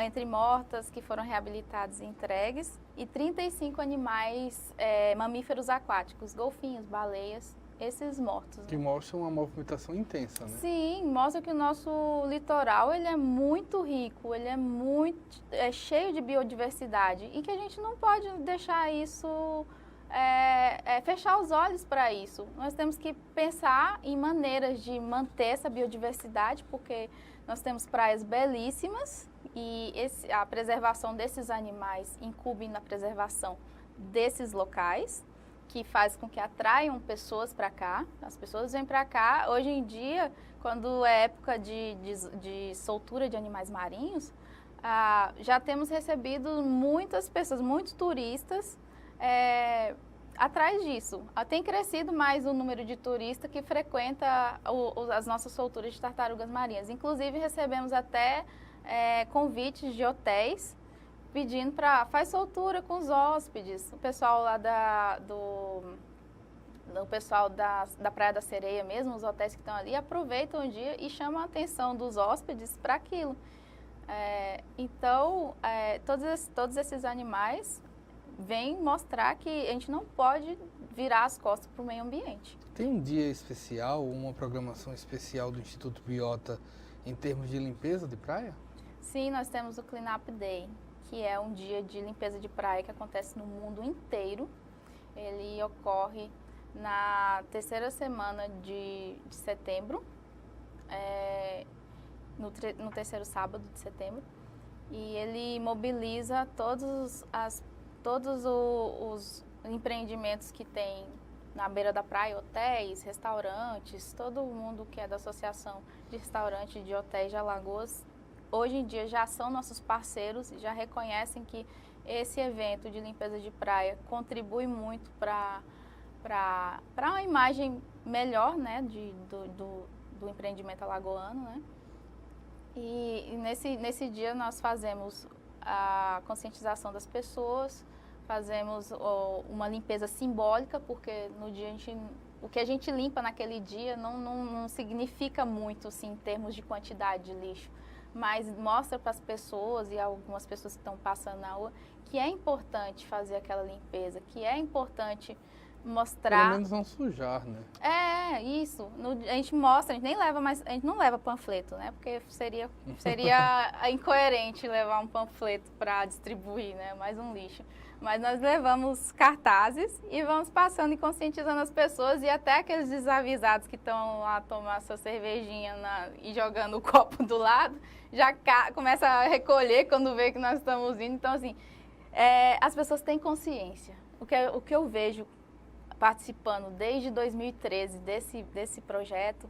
entre mortas, que foram reabilitadas e entregues, e 35 animais mamíferos aquáticos, golfinhos, baleias, esses mortos. Que mostram uma movimentação intensa, né? Sim, mostra que o nosso litoral ele é muito rico, ele é cheio de biodiversidade e que a gente não pode deixar isso, fechar os olhos para isso. Nós temos que pensar em maneiras de manter essa biodiversidade, porque nós temos praias belíssimas e a preservação desses animais incube na preservação desses locais, que faz com que atraiam pessoas para cá. As pessoas vêm para cá. Hoje em dia, quando é época de soltura de animais marinhos, já temos recebido muitas pessoas, muitos turistas atrás disso. Tem crescido mais o número de turistas que frequenta as nossas solturas de tartarugas marinhas. Inclusive, recebemos até convites de hotéis pedindo faz soltura com os hóspedes. O pessoal lá do pessoal da Praia da Sereia mesmo, os hotéis que estão ali, aproveitam o dia e chamam a atenção dos hóspedes para aquilo. Então, todos esses animais vêm mostrar que a gente não pode virar as costas para o meio ambiente. Tem um dia especial, uma programação especial do Instituto Biota em termos de limpeza de praia? Sim, nós temos o Clean Up Day, que é um dia de limpeza de praia que acontece no mundo inteiro. Ele ocorre na terceira semana de setembro, no terceiro sábado de setembro, e ele mobiliza todos os empreendimentos que tem na beira da praia, hotéis, restaurantes, todo mundo que é da Associação de Restaurantes de Hotéis de Alagoas. Hoje em dia já são nossos parceiros e já reconhecem que esse evento de limpeza de praia contribui muito para uma imagem melhor, né, do empreendimento alagoano, né? E nesse dia nós fazemos a conscientização das pessoas, fazemos uma limpeza simbólica, porque no dia o que a gente limpa naquele dia não significa muito assim, em termos de quantidade de lixo, mas mostra para as pessoas e algumas pessoas que estão passando na rua que é importante fazer aquela limpeza, que é importante mostrar... Pelo menos não sujar, né? É, isso. A gente mostra, a gente não leva panfleto, né? Porque seria incoerente levar um panfleto para distribuir, né? Mais um lixo. Mas nós levamos cartazes e vamos passando e conscientizando as pessoas e até aqueles desavisados que estão lá tomar sua cervejinha e jogando o copo do lado, já começa a recolher quando vê que nós estamos indo. Então, assim, as pessoas têm consciência. O que eu vejo participando desde 2013 desse projeto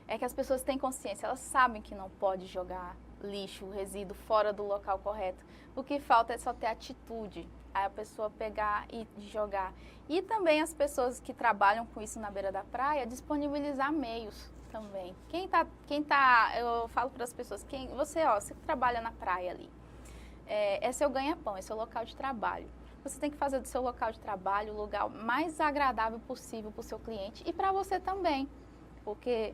é que as pessoas têm consciência, elas sabem que não pode jogar lixo, resíduo fora do local correto. O que falta é só ter atitude, aí a pessoa pegar e jogar. E também as pessoas que trabalham com isso na beira da praia, disponibilizar meios também. Eu falo para as pessoas, você trabalha na praia ali, é seu ganha-pão, é seu local de trabalho. Você tem que fazer do seu local de trabalho o lugar mais agradável possível para o seu cliente e para você também, porque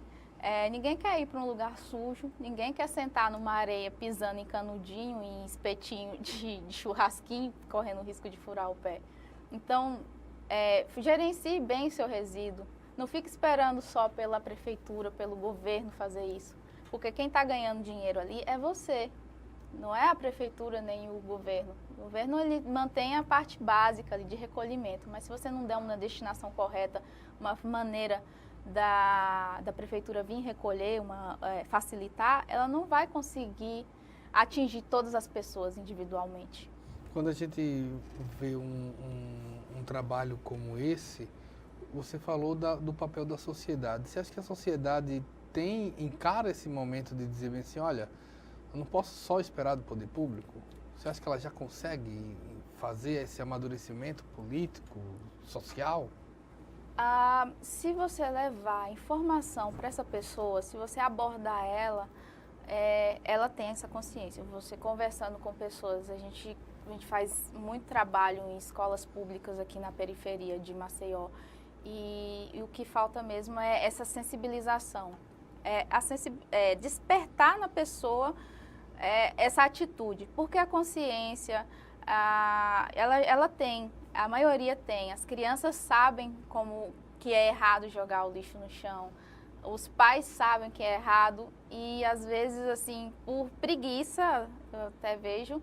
ninguém quer ir para um lugar sujo, ninguém quer sentar numa areia pisando em canudinho, em espetinho de churrasquinho, correndo o risco de furar o pé. Então, gerencie bem seu resíduo, não fique esperando só pela prefeitura, pelo governo fazer isso, porque quem está ganhando dinheiro ali é você. Não é a prefeitura nem o governo. O governo ele mantém a parte básica ali de recolhimento, mas se você não der uma destinação correta, uma maneira da prefeitura vir recolher, facilitar, ela não vai conseguir atingir todas as pessoas individualmente. Quando a gente vê um trabalho como esse, você falou do papel da sociedade. Você acha que a sociedade encara esse momento de dizer bem assim, olha, eu não posso só esperar do poder público? Você acha que ela já consegue fazer esse amadurecimento político, social? Se você levar informação para essa pessoa, se você abordar ela, ela tem essa consciência. Você conversando com pessoas, a gente faz muito trabalho em escolas públicas aqui na periferia de Maceió. E o que falta mesmo é essa sensibilização. Despertar na pessoa essa atitude, porque a consciência, ela tem, a maioria tem, as crianças sabem que é errado jogar o lixo no chão, os pais sabem que é errado e às vezes, assim, por preguiça, eu até vejo,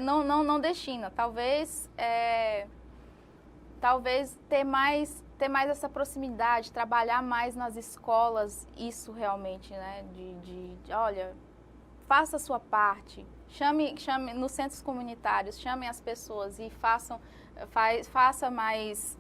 não destina, talvez ter mais essa proximidade, trabalhar mais nas escolas, isso realmente, né, olha, faça a sua parte, chame nos centros comunitários, chamem as pessoas e faça mais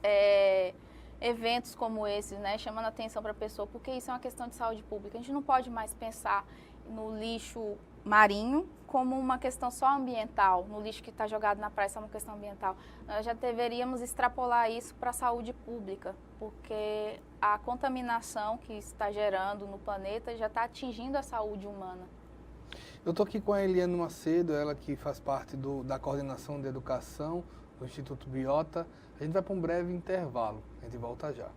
eventos como esses, né, chamando atenção para a pessoa, porque isso é uma questão de saúde pública. A gente não pode mais pensar no lixo marinho como uma questão só ambiental, no lixo que está jogado na praia só uma questão ambiental. Nós já deveríamos extrapolar isso para a saúde pública, porque a contaminação que está gerando no planeta já está atingindo a saúde humana. Eu estou aqui com a Eliane Macedo, ela que faz parte da coordenação de educação do Instituto Biota. A gente vai para um breve intervalo, a gente volta já.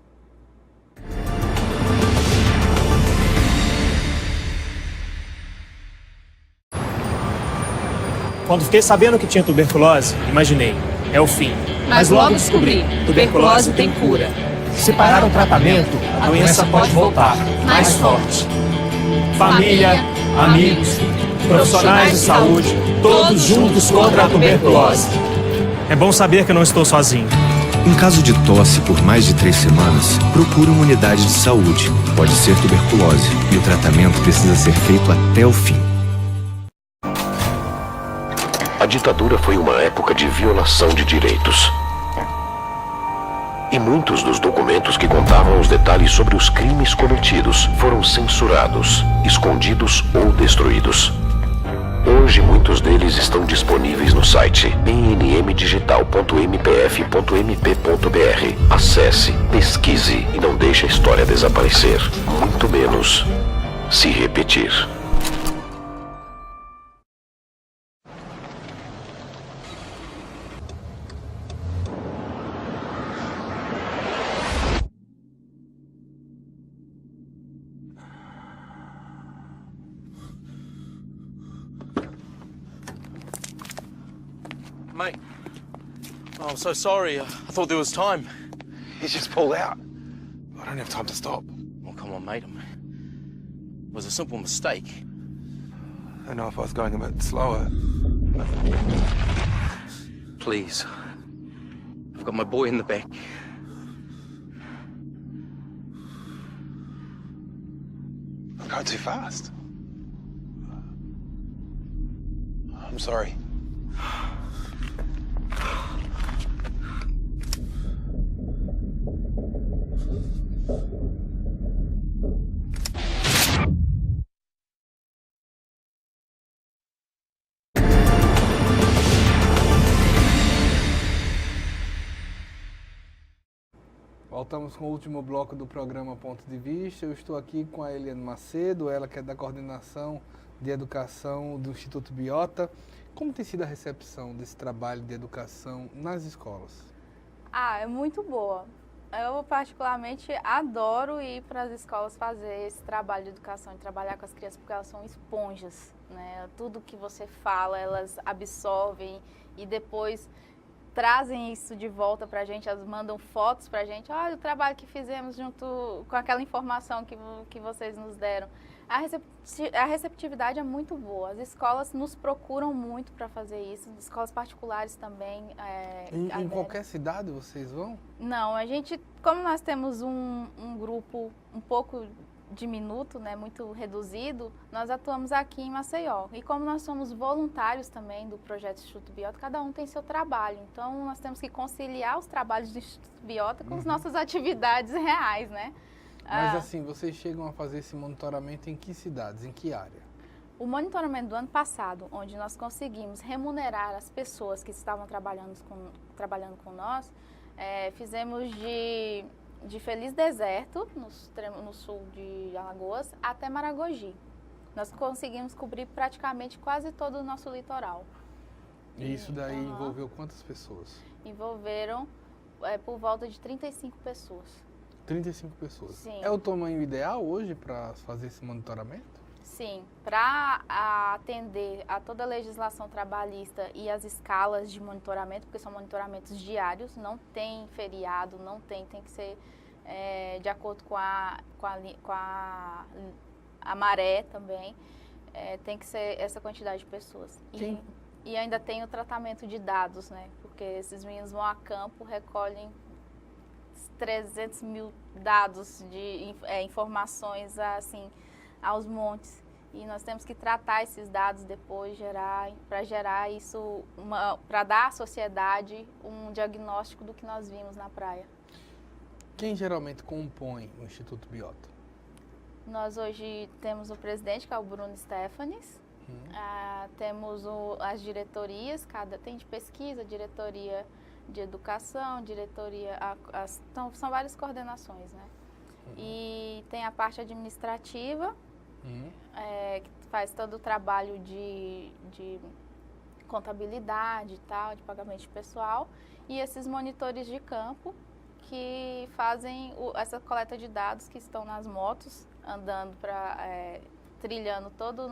Quando fiquei sabendo que tinha tuberculose, imaginei, é o fim. Mas logo descobri, tuberculose tem cura. Se parar o tratamento, a doença pode voltar, mais forte. Família, amigos, profissionais de saúde, todos juntos contra a tuberculose. É bom saber que não estou sozinho. Em caso de tosse por mais de 3 semanas, procure uma unidade de saúde. Pode ser tuberculose e o tratamento precisa ser feito até o fim. A ditadura foi uma época de violação de direitos. E muitos dos documentos que contavam os detalhes sobre os crimes cometidos foram censurados, escondidos ou destruídos. Hoje, muitos deles estão disponíveis no site pnmdigital.mpf.mp.br. Acesse, pesquise e não deixe a história desaparecer, muito menos se repetir. Oh, I'm so sorry. I thought there was time. He's just pulled out. I don't have time to stop. Well, come on, mate. It was a simple mistake. I know if I was going a bit slower. Please. I've got my boy in the back. I'm going too fast. I'm sorry. Voltamos com o último bloco do programa Ponto de Vista. Eu estou aqui com a Eliane Macedo, ela que é da Coordenação de Educação do Instituto Biota. Como tem sido a recepção desse trabalho de educação nas escolas? É muito boa. Eu particularmente adoro ir para as escolas fazer esse trabalho de educação, de trabalhar com as crianças, porque elas são esponjas, né? Tudo que você fala, elas absorvem e depois trazem isso de volta para a gente, elas mandam fotos para a gente. Olha o trabalho que fizemos junto com aquela informação que vocês nos deram. A receptividade é muito boa. As escolas nos procuram muito para fazer isso, escolas particulares também. Em qualquer cidade vocês vão? Não, a gente, como nós temos um grupo um pouco diminuto, né, muito reduzido, nós atuamos aqui em Maceió. E como nós somos voluntários também do projeto Instituto Biota, cada um tem seu trabalho. Então, nós temos que conciliar os trabalhos do Instituto Biota com as nossas atividades reais, né? Mas assim, vocês chegam a fazer esse monitoramento em que cidades, em que área? O monitoramento do ano passado, onde nós conseguimos remunerar as pessoas que estavam trabalhando com nós, fizemos de Feliz Deserto, no sul de Alagoas, até Maragogi. Nós conseguimos cobrir praticamente quase todo o nosso litoral. E isso daí envolveu quantas pessoas? Envolveram por volta de 35 pessoas. 35 pessoas. Sim. É o tamanho ideal hoje para fazer esse monitoramento? Sim, para atender a toda a legislação trabalhista e as escalas de monitoramento, porque são monitoramentos diários, não tem feriado, tem que ser de acordo com a maré também, tem que ser essa quantidade de pessoas. E ainda tem o tratamento de dados, né? Porque esses meninos vão a campo, recolhem 300 mil dados de informações assim, aos montes. E nós temos que tratar esses dados depois, para gerar isso, para dar à sociedade um diagnóstico do que nós vimos na praia. Quem geralmente compõe o Instituto Biota? Nós hoje temos o presidente, que é o Bruno Stefanes. Temos as diretorias, tem de pesquisa, diretoria de educação, diretoria... são várias coordenações, né? E tem a parte administrativa, que faz todo o trabalho de contabilidade e tal, de pagamento de pessoal, e esses monitores de campo que fazem essa coleta de dados, que estão nas motos, andando trilhando toda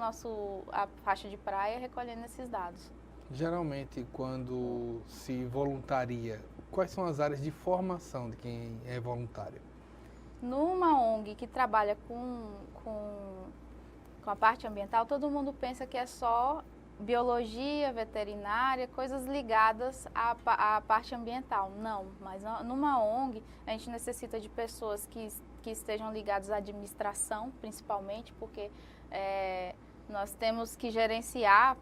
a faixa de praia, recolhendo esses dados. Geralmente, quando se voluntaria, quais são as áreas de formação de quem é voluntário? Numa ONG que trabalha com a parte ambiental, todo mundo pensa que é só biologia, veterinária, coisas ligadas à parte ambiental. Não, mas numa ONG a gente necessita de pessoas que estejam ligadas à administração, principalmente, porque nós temos que gerenciar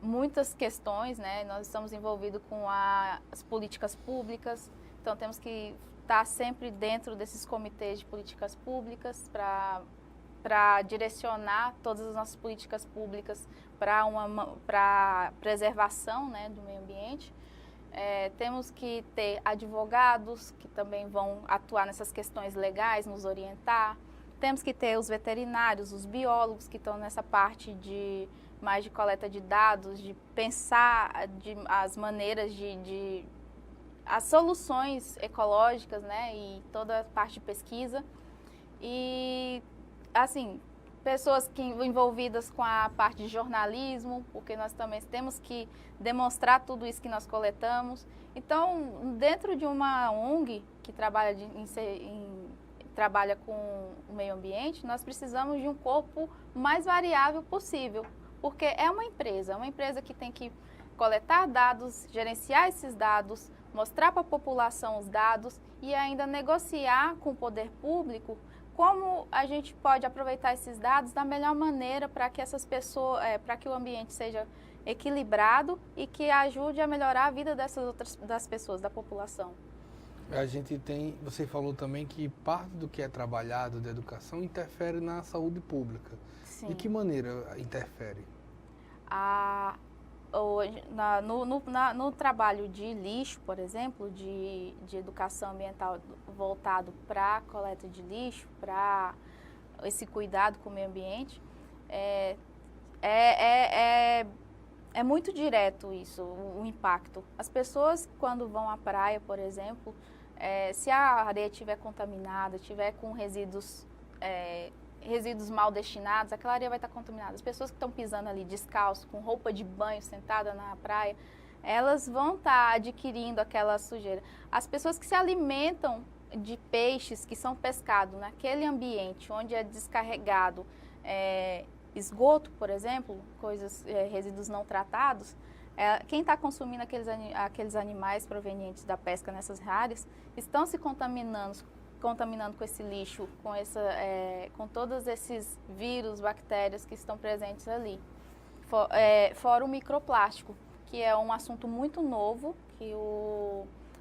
muitas questões, né? Nós estamos envolvidos com as políticas públicas, então temos que estar sempre dentro desses comitês de políticas públicas para direcionar todas as nossas políticas públicas para preservação, né, do meio ambiente. Temos que ter advogados que também vão atuar nessas questões legais, nos orientar. Temos que ter os veterinários, os biólogos que estão nessa parte mais de coleta de dados, de pensar as maneiras as soluções ecológicas, né, e toda a parte de pesquisa. E, assim, pessoas envolvidas com a parte de jornalismo, porque nós também temos que demonstrar tudo isso que nós coletamos. Então, dentro de uma ONG que trabalha, trabalha com o meio ambiente, nós precisamos de um corpo mais variável possível, porque é uma empresa que tem que coletar dados, gerenciar esses dados, mostrar para a população os dados e ainda negociar com o poder público como a gente pode aproveitar esses dados da melhor maneira para que essas pessoas, para que o ambiente seja equilibrado e que ajude a melhorar a vida das pessoas, da população. A gente tem, você falou também que parte do que é trabalhado da educação interfere na saúde pública. Sim. De que maneira interfere? No trabalho de lixo, por exemplo, de educação ambiental voltado para a coleta de lixo, para esse cuidado com o meio ambiente, é muito direto isso, o impacto. As pessoas, quando vão à praia, por exemplo, se a areia estiver contaminada, estiver com resíduos mal destinados, aquela areia vai estar contaminada. As pessoas que estão pisando ali descalço, com roupa de banho, sentada na praia, elas vão estar adquirindo aquela sujeira. As pessoas que se alimentam de peixes que são pescados naquele ambiente onde é descarregado esgoto, por exemplo, resíduos não tratados, quem está consumindo aqueles animais provenientes da pesca nessas áreas estão se contaminando com esse lixo, com todos esses vírus, bactérias que estão presentes ali. Fora o microplástico, que é um assunto muito novo, que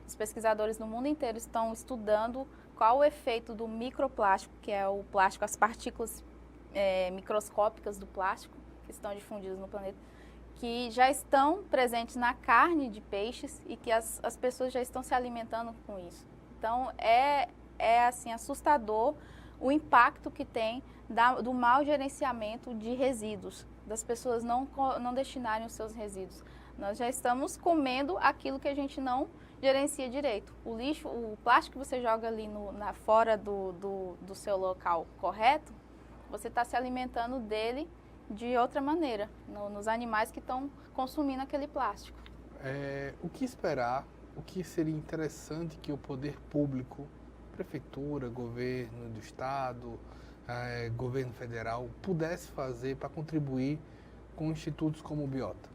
os pesquisadores no mundo inteiro estão estudando qual o efeito do microplástico, que é o plástico, as partículas microscópicas do plástico, que estão difundidas no planeta, que já estão presentes na carne de peixes e que as pessoas já estão se alimentando com isso. Então, assim, assustador o impacto que tem do mau gerenciamento de resíduos, das pessoas não destinarem os seus resíduos. Nós já estamos comendo aquilo que a gente não gerencia direito. O lixo, o plástico que você joga ali fora do seu local correto, você está se alimentando dele de outra maneira, nos animais que estão consumindo aquele plástico. O que esperar, o que seria interessante que o poder público, prefeitura, governo do estado, governo federal, pudesse fazer para contribuir com institutos como o Biota?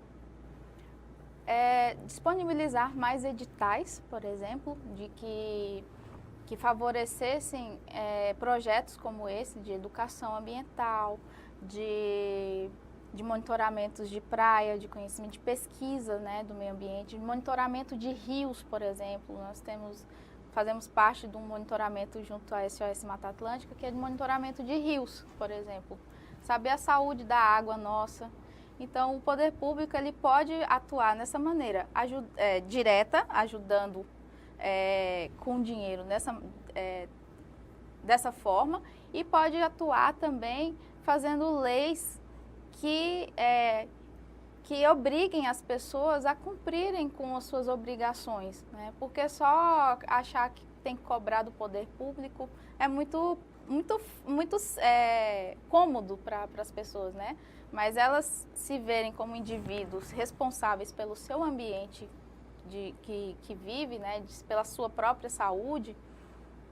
Disponibilizar mais editais, por exemplo, que favorecessem projetos como esse de educação ambiental, de monitoramentos de praia, de conhecimento de pesquisa, do meio ambiente, de monitoramento de rios, por exemplo. Nós fazemos parte de um monitoramento junto à SOS Mata Atlântica, que é de monitoramento de rios, por exemplo. Saber a saúde da água nossa. Então, o poder público ele pode atuar nessa maneira, direta, ajudando com dinheiro dessa forma, e pode atuar também fazendo leis que obriguem as pessoas a cumprirem com as suas obrigações, porque só achar que tem que cobrar do poder público é muito cômodo para as pessoas, mas elas se verem como indivíduos responsáveis pelo seu ambiente que vive, pela sua própria saúde,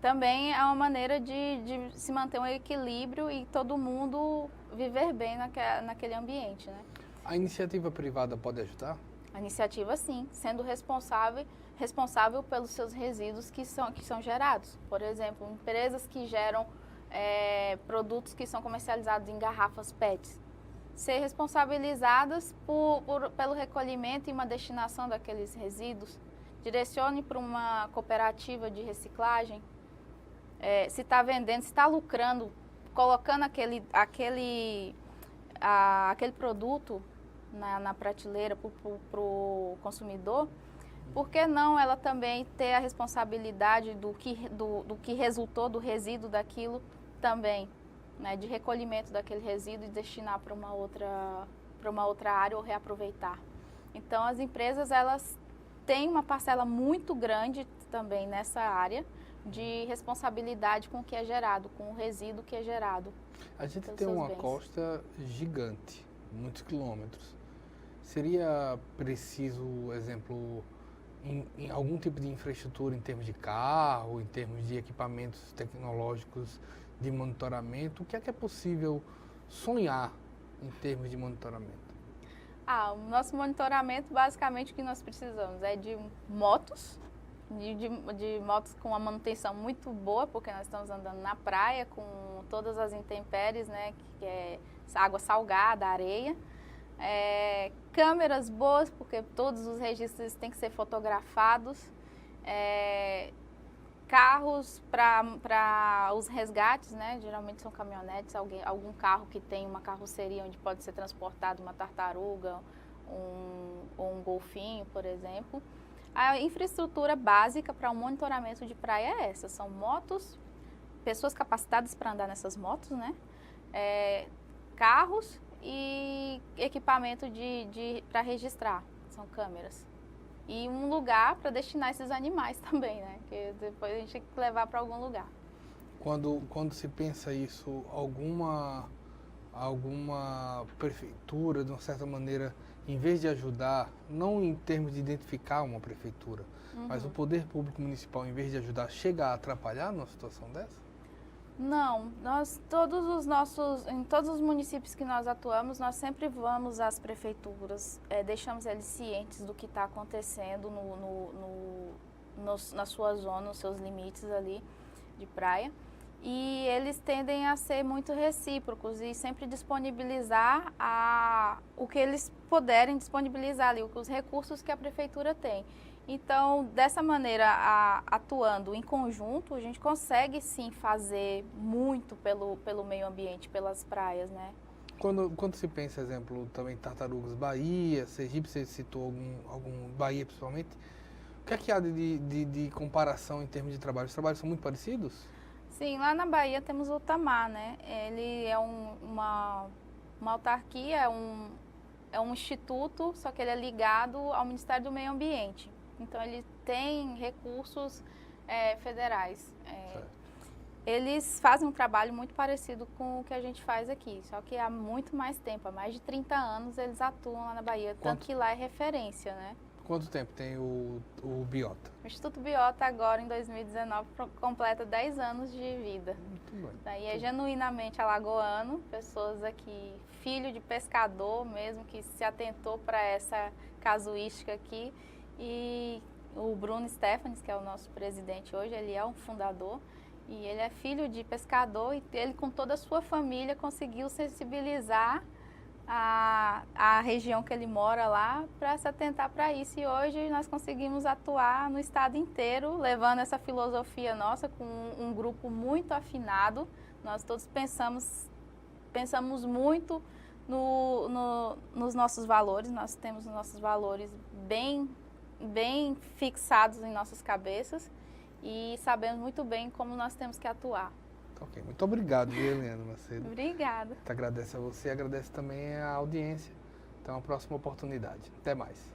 também é uma maneira de se manter um equilíbrio e todo mundo viver bem naquele ambiente. A iniciativa privada pode ajudar? A iniciativa, sim, sendo responsável pelos seus resíduos que são gerados. Por exemplo, empresas que geram produtos que são comercializados em garrafas PETs, ser responsabilizadas pelo recolhimento e uma destinação daqueles resíduos, direcione para uma cooperativa de reciclagem, se está vendendo, se está lucrando, colocando aquele produto na prateleira para o consumidor, por que não ela também ter a responsabilidade do que resultou do resíduo daquilo também, de recolhimento daquele resíduo e destinar para uma outra área ou reaproveitar. Então, as empresas elas têm uma parcela muito grande também nessa área, de responsabilidade com o que é gerado, com o resíduo que é gerado. A gente tem uma costa gigante, muitos quilômetros. Seria preciso, exemplo, em algum tipo de infraestrutura em termos de carro, em termos de equipamentos tecnológicos de monitoramento? O que é possível sonhar em termos de monitoramento? O nosso monitoramento, basicamente, o que nós precisamos é de motos, de motos com uma manutenção muito boa, porque nós estamos andando na praia com todas as intempéries, né, que é água salgada, areia. Câmeras boas, porque todos os registros têm que ser fotografados. Carros para os resgates, né? Geralmente são caminhonetes, algum carro que tem uma carroceria onde pode ser transportado uma tartaruga ou um golfinho, por exemplo. A infraestrutura básica para o monitoramento de praia é essa, são motos, pessoas capacitadas para andar nessas motos, né? Carros e equipamento para registrar, são câmeras. E um lugar para destinar esses animais também, né? Que depois a gente tem que levar para algum lugar. Quando se pensa isso, alguma prefeitura, de uma certa maneira, em vez de ajudar, não em termos de identificar uma prefeitura, mas o poder público municipal, em vez de ajudar, chega a atrapalhar numa situação dessa? Não, em todos os municípios que nós atuamos, nós sempre vamos às prefeituras, deixamos eles cientes do que está acontecendo na sua zona, nos seus limites ali de praia. E eles tendem a ser muito recíprocos e sempre disponibilizar o que eles puderem disponibilizar ali, os recursos que a prefeitura tem. Então, dessa maneira, atuando em conjunto, a gente consegue sim fazer muito pelo meio ambiente, pelas praias, né? Quando se pensa, exemplo, também Tartarugas Bahia, Sergipe, você citou algum Bahia principalmente, o que é que há de comparação em termos de trabalho? Os trabalhos são muito parecidos? Sim, lá na Bahia temos o Tamar, né? Ele é uma autarquia, é um instituto, só que ele é ligado ao Ministério do Meio Ambiente. Então, ele tem recursos federais. Eles fazem um trabalho muito parecido com o que a gente faz aqui, só que há muito mais tempo, há mais de 30 anos eles atuam lá na Bahia, tanto que lá é referência, né? Quanto tempo tem o Biota? O Instituto Biota agora, em 2019, completa 10 anos de vida. Muito bem. Daí é genuinamente alagoano, pessoas aqui, filho de pescador mesmo, que se atentou para essa casuística aqui. E o Bruno Stefanes, que é o nosso presidente hoje, ele é um fundador e ele é filho de pescador e ele com toda a sua família conseguiu sensibilizar a região que ele mora lá para se atentar para isso. E hoje nós conseguimos atuar no estado inteiro, levando essa filosofia nossa com um grupo muito afinado. Nós todos pensamos muito nos nossos valores, nós temos os nossos valores bem fixados em nossas cabeças e sabemos muito bem como nós temos que atuar. Ok, muito obrigado, Helena Macedo. Obrigada. Agradeço a você e agradeço também a audiência. Até uma próxima oportunidade. Até mais.